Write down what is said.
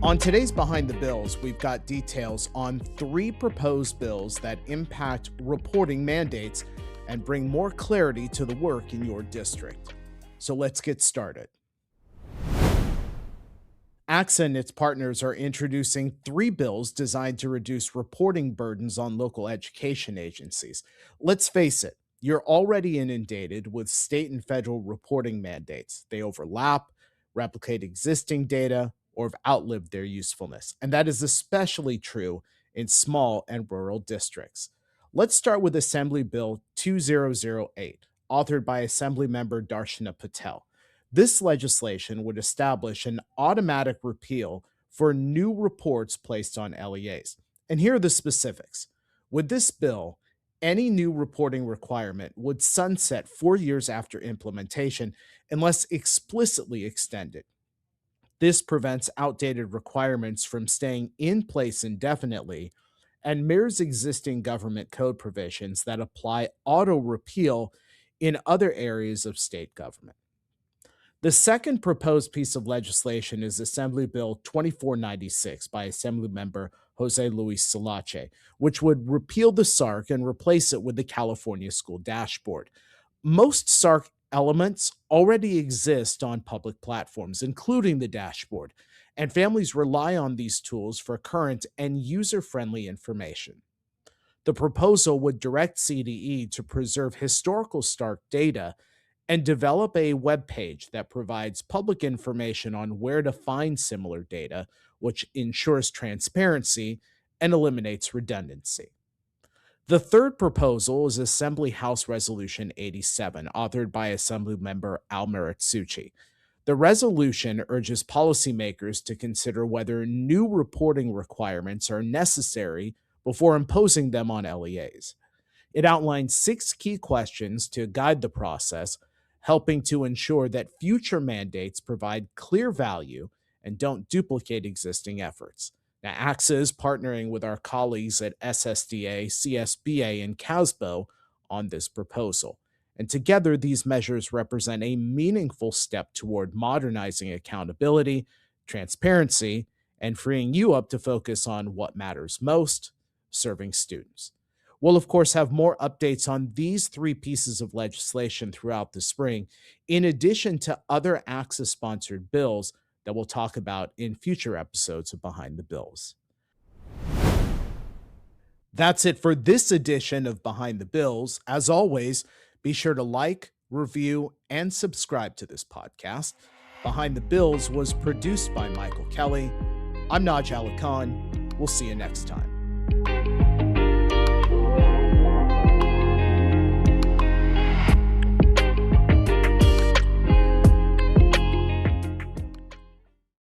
On today's Behind the Bills, we've got details on three proposed bills that impact reporting mandates and bring more clarity to the work in your district. So let's get started. ACSA and its partners are introducing three bills designed to reduce reporting burdens on local education agencies. Let's face it, you're already inundated with state and federal reporting mandates. They overlap, replicate existing data, or have outlived their usefulness. And that is especially true in small and rural districts. Let's start with Assembly Bill 2008, authored by Assemblymember Darshana Patel. This legislation would establish an automatic repeal for new reports placed on LEAs. And here are the specifics. With this bill, any new reporting requirement would sunset 4 years after implementation unless explicitly extended. This prevents outdated requirements from staying in place indefinitely and mirrors existing government code provisions that apply auto repeal in other areas of state government. The second proposed piece of legislation is Assembly Bill 2496 by Assemblymember Jose Luis Salache, which would repeal the SARC and replace it with the California School Dashboard. Most SARC elements already exist on public platforms, including the dashboard, and families rely on these tools for current and user-friendly information. The proposal would direct CDE to preserve historical SARC data and develop a web page that provides public information on where to find similar data, which ensures transparency and eliminates redundancy. The third proposal is Assembly House Resolution 87, authored by Assemblymember Almerit Suchi. The resolution urges policymakers to consider whether new reporting requirements are necessary before imposing them on LEAs. It outlines 6 key questions to guide the process, helping to ensure that future mandates provide clear value and don't duplicate existing efforts. Now, ACSA is partnering with our colleagues at SSDA, CSBA, and CASBO on this proposal. And together, these measures represent a meaningful step toward modernizing accountability, transparency, and freeing you up to focus on what matters most, serving students. We'll, of course, have more updates on these three pieces of legislation throughout the spring, in addition to other ACSA-sponsored bills that we'll talk about in future episodes of Behind the Bills. That's it for this edition of Behind the Bills. As always, be sure to like, review, and subscribe to this podcast. Behind the Bills was produced by Michael Kelly. I'm Naj Ali Khan. We'll see you next time.